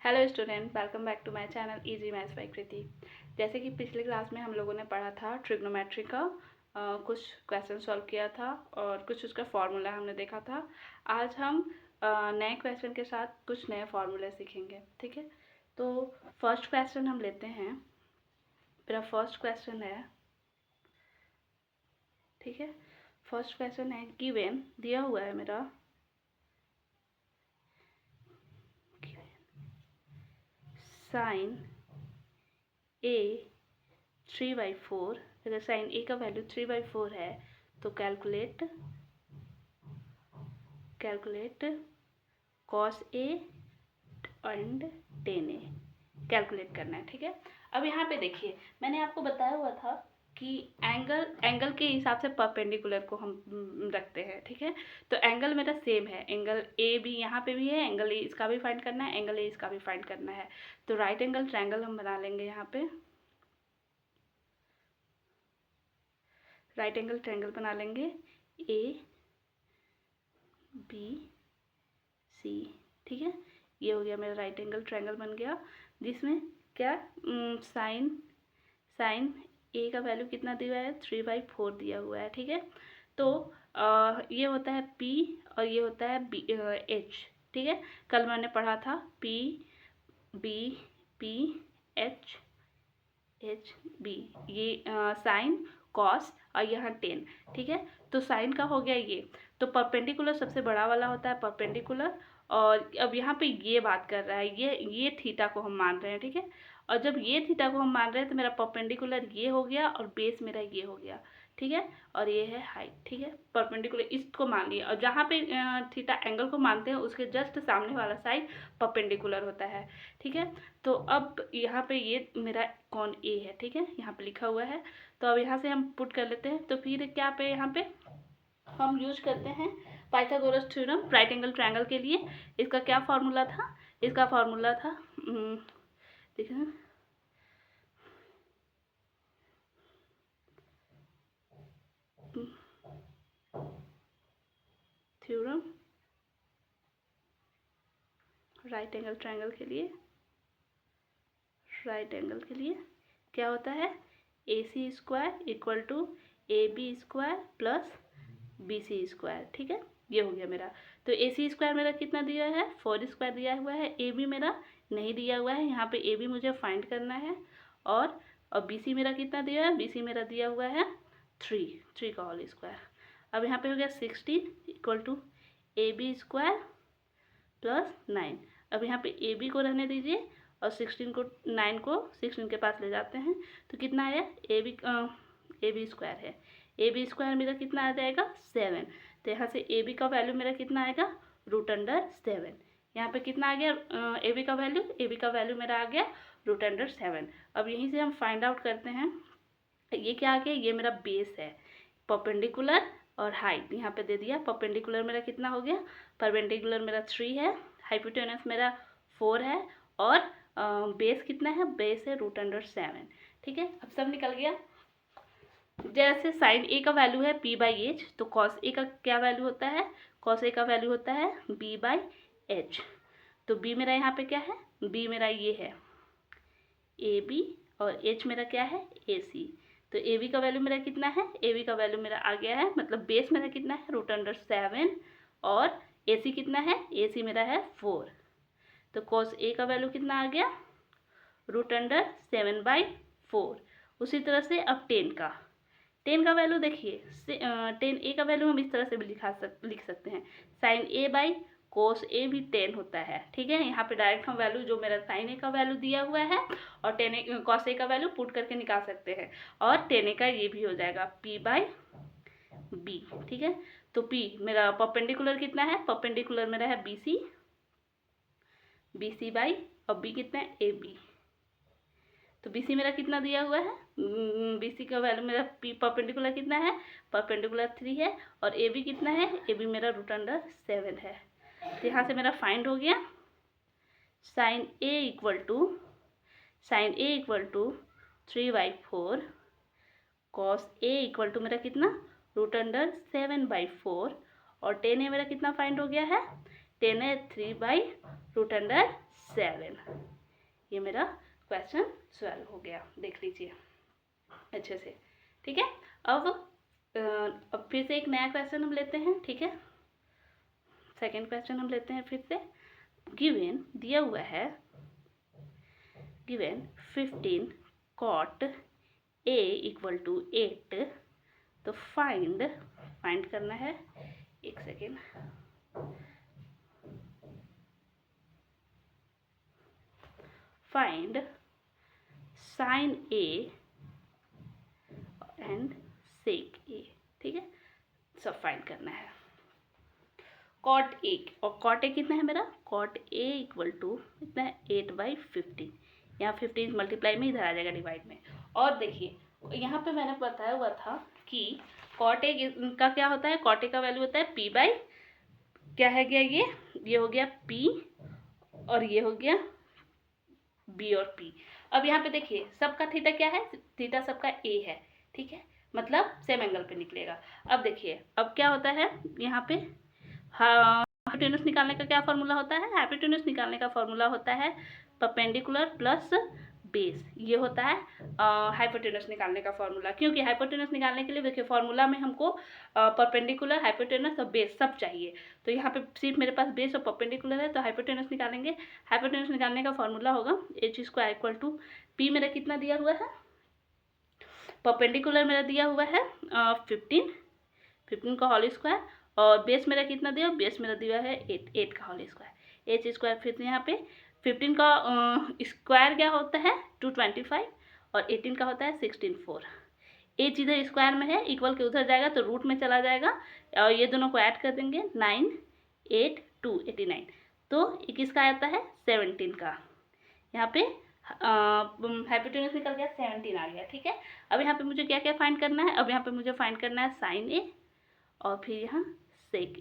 Hello student, welcome back to my channel easy maths by Kriti. जैसे कि पिछले class में हम लोगों ने पढ़ा था ट्रिग्नोमेट्री का कुछ क्वेश्चन सॉल्व किया था और कुछ उसका फॉर्मूला हमने देखा था। आज हम नए क्वेश्चन के साथ कुछ नए फार्मूले सीखेंगे, ठीक है। तो फर्स्ट क्वेश्चन हम लेते हैं। मेरा फर्स्ट क्वेश्चन है, ठीक है। फर्स्ट क्वेश्चन है गिवन, दिया हुआ है मेरा साइन ए 3/4। अगर साइन ए का वैल्यू 3/4 है तो calculate cos A and ten A calculate करना है, ठीक है। अब यहाँ पे देखिए, मैंने आपको बताया हुआ था कि एंगल के हिसाब से परपेंडिकुलर को हम रखते हैं, ठीक है। तो एंगल मेरा सेम है, एंगल ए भी यहाँ पे भी है, एंगल ए इसका भी फाइंड करना है, एंगल ए इसका भी फाइंड करना है। तो राइट एंगल ट्रायंगल हम बना लेंगे। यहाँ पे राइट एंगल ट्रायंगल बना लेंगे, ए बी सी, ठीक है। ये हो गया मेरा राइट एंगल ट्रायंगल बन गया, जिसमें क्या साइन ए का वैल्यू कितना दिया हुआ है 3/4 दिया हुआ है, ठीक है। तो ये होता है P और ये होता है H, ठीक है। कल मैंने पढ़ा था P B P H H B, ये साइन कॉस और यहाँ टेन, ठीक है। तो साइन का हो गया ये। तो परपेंडिकुलर सबसे बड़ा वाला होता है परपेंडिकुलर, और अब यहाँ पे ये बात कर रहा है, ये थीटा को हम मान रहे हैं, ठीक है। और जब ये थीटा को हम मान रहे हैं तो मेरा परपेंडिकुलर ये हो गया और बेस मेरा ये हो गया, ठीक है। और ये है हाइट, ठीक है। परपेंडिकुलर इसको मान लिया, और जहाँ पे थीटा एंगल को मानते हैं उसके जस्ट सामने वाला साइड परपेंडिकुलर होता है, ठीक है। तो अब यहाँ पे ये मेरा कौन ए है, ठीक है, यहाँ पे लिखा हुआ है। तो अब यहाँ से हम पुट कर लेते हैं। तो फिर क्या पे यहाँ पे हम यूज करते हैं Pythagoras theorem right angle triangle के लिए। इसका क्या फार्मूला था? इसका फार्मूला था, देखिए थ्योरम राइट एंगल ट्रायंगल के लिए, राइट एंगल के लिए क्या होता है, AC square equal to AB square plus BC square, ठीक है। ये हो गया मेरा। तो AC स्क्वायर मेरा कितना दिया है 4 स्क्वायर दिया हुआ है, AB मेरा नहीं दिया हुआ है, यहाँ पे AB मुझे फाइंड करना है। और BC मेरा कितना दिया है, BC मेरा दिया हुआ है 3 का होल स्क्वायर। अब यहाँ पे हो गया 16 equal to AB square plus 9। अब यहाँ पे AB को रहने दीजिए और 16 को 9 को 16 के पास ले जाते हैं तो कितना आया, AB स्क्वायर है, AB स्क्वायर मेरा कितना आ जाएगा 7। तो यहाँ से AB का वैल्यू मेरा कितना आएगा √7। यहाँ पे कितना आ गया AB का वैल्यू, AB का वैल्यू मेरा आ गया √7। अब यहीं से हम फाइंड आउट करते हैं, ये क्या आ गया, ये मेरा बेस है, परपेंडिकुलर और हाइट यहाँ पे दे दिया। परपेंडिकुलर मेरा कितना हो गया, परपेंडिकुलर मेरा 3 है, हाइपोटेनस मेरा 4 है, और बेस कितना है, बेस है √7, ठीक है। अब सब निकल गया। जैसे साइन ए का वैल्यू है P/H, तो कॉस ए का क्या वैल्यू होता है, कॉस ए का वैल्यू होता है B/H। तो B मेरा यहाँ पे क्या है, B मेरा ये है AB, और H मेरा क्या है AC। तो AB का वैल्यू मेरा कितना है, AB का वैल्यू मेरा आ गया है, मतलब बेस मेरा कितना है √7, और AC कितना है, AC मेरा है 4। तो cos A का वैल्यू कितना आ गया √7/4। उसी तरह से अब टेन का वैल्यू देखिए, 10A का वैल्यू हम इस तरह से भी लिख सकते हैं, साइन A/cos A भी 10 होता है, ठीक है। यहाँ पे डायरेक्ट हम वैल्यू जो मेरा साइन A का वैल्यू दिया हुआ है और cos A का वैल्यू पुट करके निकाल सकते हैं, और 10A का ये भी हो जाएगा P/B, ठीक है। तो P मेरा परपेंडिकुलर कितना है, परपेंडिकुलर मेरा है BC बाई, और B कितना है AB। तो BC मेरा कितना दिया हुआ है, BC का वैल्यू मेरा परपेंडिकुलर कितना है, परपेंडिकुलर 3 है, और AB कितना है, AB मेरा √7 है। तो यहाँ से मेरा फाइंड हो गया sine A equal to 3/4, cos A equal to मेरा कितना √7/4, और 10A मेरा कितना फाइंड हो गया है, 10 है 3/√7, 7। ये मेरा क्वेश्चन 12 हो गया, देख लीजिए अच्छे से। ठीक है, अब फिर से एक नया क्वेश्चन हम लेते हैं। ठीक है, सेकंड क्वेश्चन हम लेते हैं फिर से। गिवन दिया हुआ है, given 15 cot a equal to 8, तो फाइंड करना है। एक second, find sine a and sec a। ठीक है, सब फाइंड करना है। कॉट ए, और कॉट ए कितना है मेरा, कॉट ए इक्वल टू कितना है 8/15। यहाँ 15 मल्टीप्लाई में इधर आ जाएगा डिवाइड में। और देखिए यहाँ पे मैंने बताया हुआ था कि कॉट ए का क्या होता है, कॉट ए का वैल्यू होता है p बाई क्या है गया, ये हो गया p और ये हो गया b और p। अब यहाँ पे देखिए सबका थीटा क्या है, थीटा सबका a है। ठीक है, मतलब सेम एंगल पे निकलेगा। अब देखिए अब क्या होता है यहाँ पे, हाइपोटेनस निकालने का क्या फॉर्मूला होता है, हाइपोटेनस निकालने का फॉर्मूला होता है परपेंडिकुलर प्लस बेस। ये होता है हाइपोटेनस निकालने का फॉर्मूला। क्योंकि हाइपोटेनस निकालने के लिए देखिए फॉर्मूला में हमको परपेंडिकुलर, हाइपोटेनस और बेस सब चाहिए। तो यहाँ पे सिर्फ मेरे पास बेस और परपेंडिकुलर है, तो हाइपोटेनस निकालेंगे। हाइपोटेनस निकालने का फॉर्मूला होगा h² इक्वल टू p मेरा कितना दिया हुआ है, परपेंडिकुलर मेरा दिया हुआ है 15 का होल स्क्वायर, और बेस मेरा कितना दिया, बेस मेरा दिया है 8 का होल स्क्वायर। h² फिर यहाँ पे 15 का स्क्वायर क्या होता है 225 और 18 का होता है 16/4। h इधर स्क्वायर में है, इक्वल के उधर जाएगा तो रूट में चला जाएगा, और ये दोनों को ऐड कर देंगे 9 8 2 89, तो 21 का आता है 17 का। यहाँ पे हाइपोटेनस निकल गया 17 आ गया। ठीक है, अब यहाँ पे मुझे क्या क्या फाइंड करना है, अब यहाँ पे मुझे फाइंड करना है साइन ए और फिर यहाँ सेक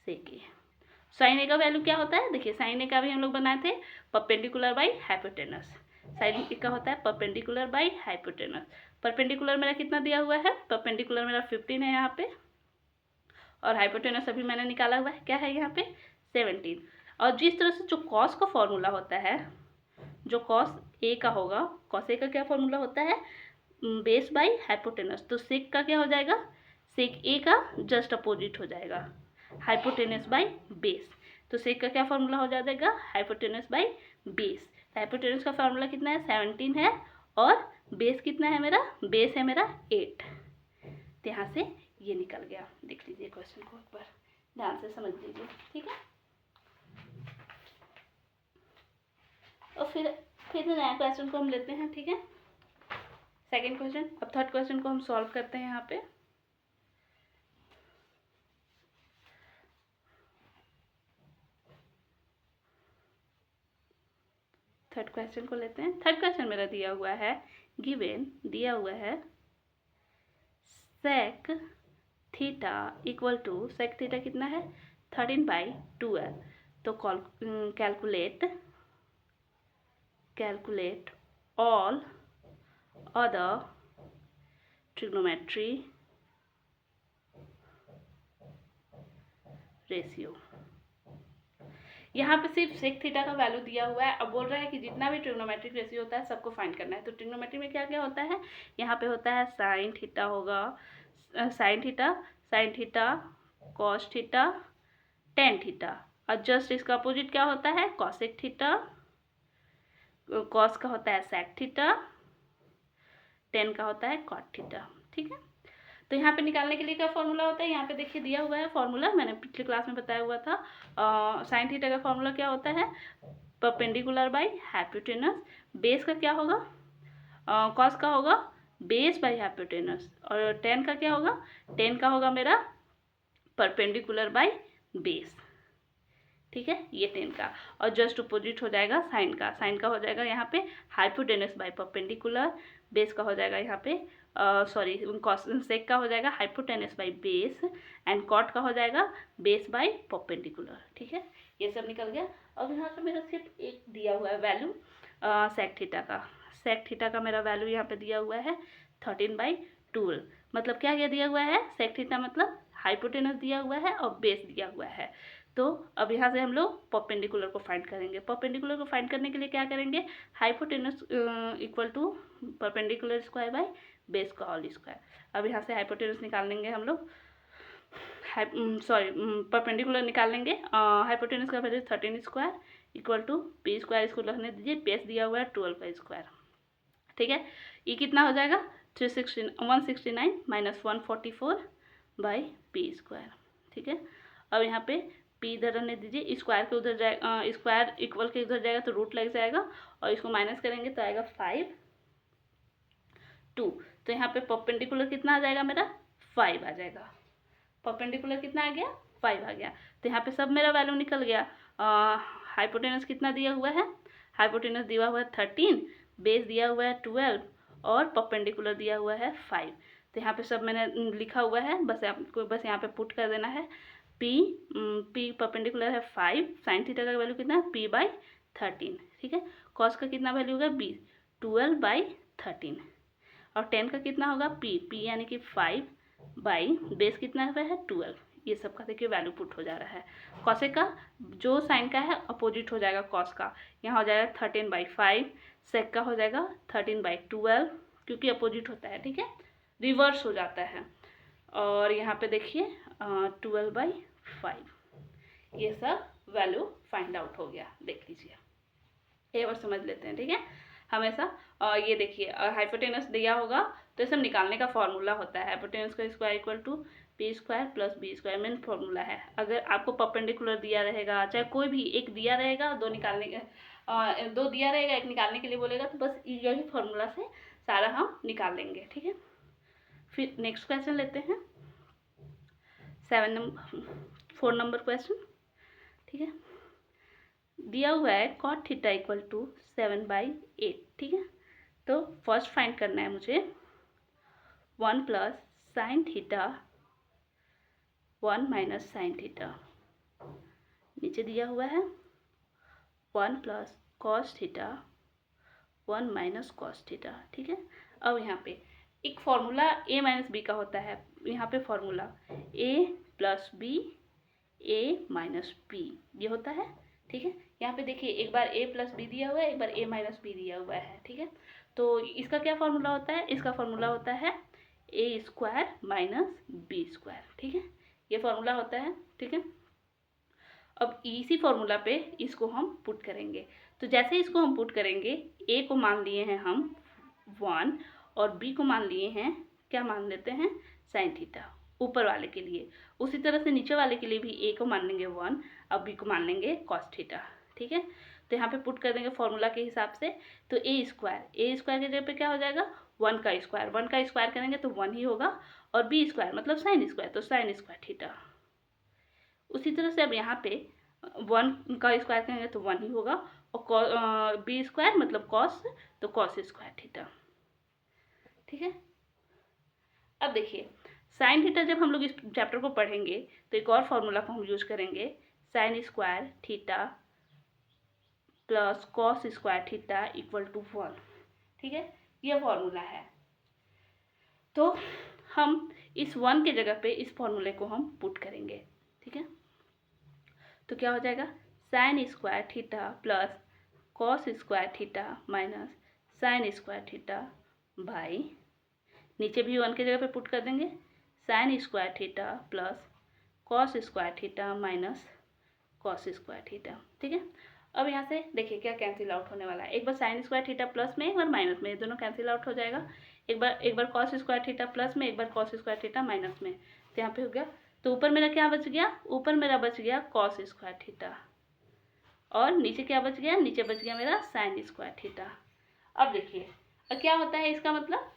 ए। साइन ए का वैल्यू क्या होता है, देखिए साइन ए का भी हम लोग बनाए थे परपेंडिकुलर बाई हाइपोटेनस। साइन ए का होता है परपेंडिकुलर बाई हाइपोटेनस। परपेंडिकुलर मेरा कितना दिया हुआ है, परपेंडिकुलर मेरा 15 है यहाँ पे, और हाइपोटेनस अभी मैंने निकाला हुआ है क्या है यहाँ पे 17। और जिस तरह से जो कॉस का फॉर्मूला होता है, जो कॉस ए का होगा, कॉस ए का क्या फॉर्मूला होता है बेस बाई हाइपोटेनस, तो सेक का क्या हो जाएगा, सेक ए का जस्ट अपोजिट हो जाएगा हाइपोटेनस बाई बेस। तो सेक का क्या फॉर्मूला हो जाएगा हाइपोटेनस बाई बेस। हाइपोटेनस का फॉर्मूला कितना है 17 है, और बेस कितना है मेरा, बेस है मेरा 8। तो यहाँ से ये निकल गया। देख लीजिए क्वेश्चन को एक बार ध्यान से समझ लीजिए। ठीक है, और फिर नया क्वेश्चन को हम लेते हैं। ठीक है, सेकंड क्वेश्चन। अब थर्ड क्वेश्चन को हम सॉल्व करते हैं। यहाँ पे थर्ड क्वेश्चन को लेते हैं। थर्ड क्वेश्चन मेरा दिया हुआ है, गिवन दिया हुआ है sec theta equal to, sec theta कितना है 13/12। तो calculate all other trigonometry ratio. यहाँ पे सिर्फ सेक थीटा का वैल्यू दिया हुआ है। अब बोल रहा है कि जितना भी ट्रिग्नोमेट्रिक रेशियो होता है सबको फाइंड करना है। तो ट्रिग्नोमेट्री में क्या क्या होता है, यहाँ पे होता है साइन थीटा होगा, sine theta cos theta tan theta, और जस्ट इसका अपोजिट क्या होता है कॉसेक थीटा, कॉस का होता है सेक थीटा, टेन का होता है कॉट थीटा। ठीक है, तो यहाँ पे निकालने के लिए क्या फॉर्मूला होता है, यहाँ पे देखिए दिया हुआ है फॉर्मूला, मैंने पिछले क्लास में बताया हुआ था। साइन थीटा का फॉर्मूला क्या होता है परपेंडिकुलर बाई हाइपोटेनस। बेस का क्या होगा कॉस का होगा बेस बाई हाइपोटेनस, और टेन का क्या होगा, टेन का होगा मेरा परपेंडिकुलर बाई बेस। ठीक है, ये टेन का, और जस्ट अपोजिट हो जाएगा साइन का। साइन का हो जाएगा यहाँ पे हाइपोटेनस बाई परपेंडिकुलर, बेस का हो जाएगा यहाँ पे सॉरी सेक का हो जाएगा hypotenuse by base, and cot का हो जाएगा बेस बाई परपेंडिकुलर। ठीक है, ये सब निकल गया। अब यहाँ से मेरा सिर्फ एक दिया हुआ है वैल्यू सेक थीटा का। सेक थीटा का मेरा वैल्यू यहाँ पे दिया हुआ है 13/12। मतलब क्या दिया हुआ है सेक थीटा, मतलब हाइपोटेनस दिया हुआ है और बेस दिया हुआ है। तो अब यहाँ से हम लोग परपेंडिकुलर को फाइंड करेंगे। परपेंडिकुलर को फाइंड करने के लिए क्या करेंगे, hypotenuse equal to perpendicular square by base का होल स्क्वायर। अब यहाँ से हाइपोटेनस निकाल लेंगे हम लोग, परपेंडिकुलर निकाल लेंगे। हाइपोटेनस का value 13 square equal to P square, इसको लिखने दीजिए, बेस दिया हुआ है 12 का स्क्वायर। ठीक है, ये कितना हो जाएगा 169 माइनस 144 बाई पी स्क्वायर। ठीक है, अब यहाँ पे पी इधर रहने दीजिए, स्क्वायर के उधर जाएगा, स्क्वायर इक्वल के उधर जाएगा तो रूट लग जाएगा और इसको माइनस करेंगे तो आएगा 5 2। तो यहाँ पे परपेंडिकुलर कितना आ जाएगा मेरा 5 आ जाएगा। परपेंडिकुलर कितना आ गया 5 आ गया। तो यहाँ पे सब मेरा वैल्यू निकल गया। हाइपोटेनस कितना दिया हुआ है, हाइपोटेनस दिया हुआ है 13, बेस दिया हुआ है 12 और परपेंडिकुलर दिया हुआ है 5। तो यहाँ पे सब मैंने लिखा हुआ है, बस आपको बस यहाँ पे पुट कर देना है। पी परपेंडिकुलर है 5, साइन थीटा का वैल्यू कितना है p/13। ठीक है, कॉस का कितना वैल्यू होगा 20, 12/13 और 10 का कितना होगा p यानी कि 5 बाई बेस कितना हुआ है 12। ये सब का देखिए वैल्यू पुट हो जा रहा है। कॉसे का जो साइन का है अपोजिट हो जाएगा कॉस का, यहाँ हो जाएगा 13/5, सेक का हो जाएगा 13/12 क्योंकि अपोजिट होता है। ठीक है, रिवर्स हो जाता है। और यहाँ पे देखिए 12/5, ये सब वैल्यू फाइंड आउट हो गया, देख लीजिए, ये बार समझ लेते हैं। ठीक है, हमेशा ये देखिए हाइपोटेनस दिया होगा तो ये सब निकालने का फॉर्मूला होता है। हाइपोटेनस का square equal to P square plus B square main formula है। अगर आपको परपेंडिकुलर दिया रहेगा, चाहे कोई भी एक दिया रहेगा, दो दिया रहेगा, एक निकालने के लिए बोलेगा, तो बस यही फॉर्मूला से सारा हम निकाल लेंगे। ठीक है, फिर नेक्स्ट क्वेश्चन लेते हैं, 4 नंबर क्वेश्चन। ठीक है, दिया हुआ है कॉट थीटा इक्वल टू 7/8। ठीक है, तो फर्स्ट फाइंड करना है मुझे 1 plus sine theta 1 minus sine theta, नीचे दिया हुआ है 1 plus cos theta 1 minus cos theta. ठीक है, अब यहाँ पे एक फॉर्मूला a माइनस बी का होता है, यहाँ पे formula a plus B a minus B ये होता है। ठीक है, यहाँ पे देखिए एक बार a प्लस बी दिया हुआ है, एक बार a माइनस बी दिया हुआ है। ठीक है, तो इसका क्या फॉर्मूला होता है, इसका फॉर्मूला होता है a square minus B square. ठीक है, ये फॉर्मूला होता है। ठीक है, अब इसी फॉर्मूला पे इसको हम पुट करेंगे। तो जैसे इसको हम पुट करेंगे, a को मान लिए हैं हम 1 और b को मान लिए हैं, क्या मान लेते हैं साइन थीटा ऊपर वाले के लिए, उसी तरह से नीचे वाले के लिए भी a को मान लेंगे 1 और b को मान लेंगे कॉस थीटा। ठीक है, तो यहाँ पे पुट कर देंगे फॉर्मूला के हिसाब से। तो a स्क्वायर की जगह पे क्या हो जाएगा 1 का स्क्वायर करेंगे तो 1 ही होगा, और b स्क्वायर मतलब साइन स्क्वायर, तो साइन स्क्वायर थीटा। उसी तरह से अब यहाँ पे 1 का स्क्वायर करेंगे तो 1 ही होगा, और b स्क्वायर मतलब कॉस, तो कॉस स्क्वायर थीटा। ठीक है, अब देखिए साइन थीटा जब हम लोग इस चैप्टर को पढ़ेंगे तो एक और फॉर्मूला को हम यूज करेंगे, sine square theta plus cos square theta equal to 1। ठीक है, यह फॉर्मूला है। तो हम इस 1 के जगह पे इस फॉर्मूले को हम पुट करेंगे। ठीक है, तो क्या हो जाएगा sign square theta plus cos square theta minus sign square theta by, नीचे भी 1 की जगह पे पुट कर देंगे, sign square theta plus cos square theta minus cos square theta. ठीक है, अब यहाँ से देखिए क्या कैंसिल आउट होने वाला है, एक बार साइन स्क्वायर थीटा प्लस में, एक बार माइनस में, ये दोनों कैंसिल आउट हो जाएगा। एक बार कॉस स्क्वायर थीटा प्लस में, एक बार कॉस स्क्वायर थीटा माइनस में, तो यहाँ पे हो गया। तो ऊपर मेरा क्या बच गया, ऊपर मेरा बच गया कॉस स्क्वायर थीटा, और नीचे क्या बच गया, नीचे बच गया मेरा साइन स्क्वायर थीटा। अब देखिए अब क्या होता है इसका मतलब,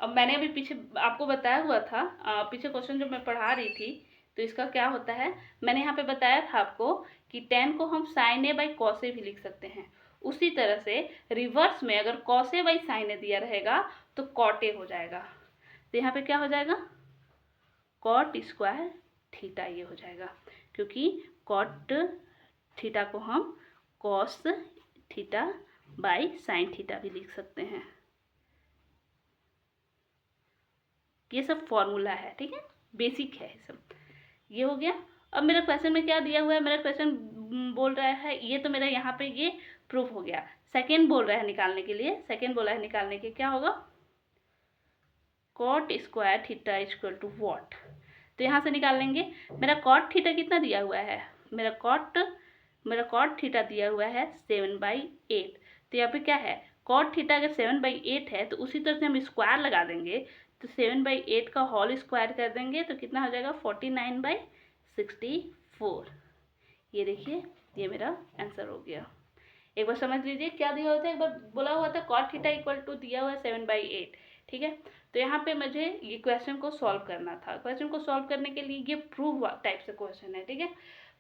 अब मैंने अभी पीछे आपको बताया हुआ था, पीछे क्वेश्चन जब मैं पढ़ा रही थी तो इसका क्या होता है, मैंने यहाँ पे बताया था आपको कि tan को हम sign A by cos A भी लिख सकते हैं। उसी तरह से रिवर्स में अगर कॉस ए बाई साइन ए दिया रहेगा तो कॉट ए हो जाएगा। तो यहाँ पे क्या हो जाएगा कॉट स्क्वायर थीटा ये हो जाएगा, क्योंकि कॉट थीटा को हम cos theta by sine theta भी लिख सकते हैं। ये सब फॉर्मूला है। ठीक है, बेसिक है सब, ये हो गया। अब मेरा क्वेश्चन में क्या दिया हुआ है, मेरा क्वेश्चन बोल रहा है, ये तो मेरा यहाँ पे ये प्रूफ हो गया। सेकेंड बोल रहा है निकालने के लिए, सेकेंड बोला है निकालने के, क्या होगा, cot square theta equal to what. तो यहाँ से निकाल लेंगे। मेरा कॉट थीटा कितना दिया हुआ है, मेरा कॉट थीटा दिया हुआ है 7/8। तो यहाँ पे क्या है, कॉट थीटा अगर 7/8 है तो उसी तरह से हम स्क्वायर लगा देंगे, तो 7/8 का होल स्क्वायर कर देंगे तो कितना हो जाएगा 49/64। ये देखिए, ये मेरा आंसर हो गया। एक बार समझ लीजिए क्या दिया हुआ था, एक बार बोला हुआ था कॉट थीटा इक्वल टू दिया हुआ है 7/8, ठीक है। तो यहाँ पे मुझे ये क्वेश्चन को सॉल्व करना था। क्वेश्चन को सॉल्व करने के लिए ये प्रूफ टाइप से क्वेश्चन है, ठीक है।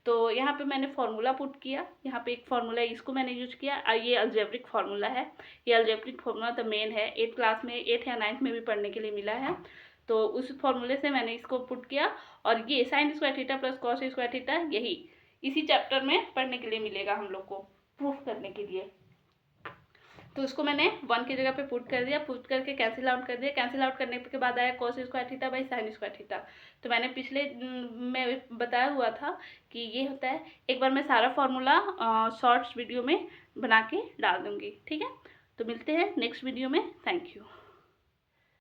तो यहाँ पे मैंने फार्मूला पुट किया, यहाँ पे एक फार्मूला है, इसको मैंने यूज किया। ये अलजेब्रिक फार्मूला है, ये अलजेब्रिक फार्मूला तो मेन है, 8 क्लास में 8 या 9th में भी पढ़ने के लिए मिला है। तो उस फार्मूले से मैंने इसको पुट किया, और ये sign square theta plus cos square theta यही इसी चैप्टर में पढ़ने के लिए मिलेगा हम लोग को, प्रूफ करने के लिए। तो उसको मैंने 1 की जगह पे पुट कर दिया, पुट करके कैंसिल आउट कर दिया। कैंसिल आउट करने के बाद आया cos square theta by sine square theta. तो मैंने पिछले में बताया हुआ था कि ये होता है। एक बार मैं सारा फार्मूला शॉर्ट्स वीडियो में बना के डाल दूँगी, ठीक है। तो मिलते हैं नेक्स्ट वीडियो में। Thank you.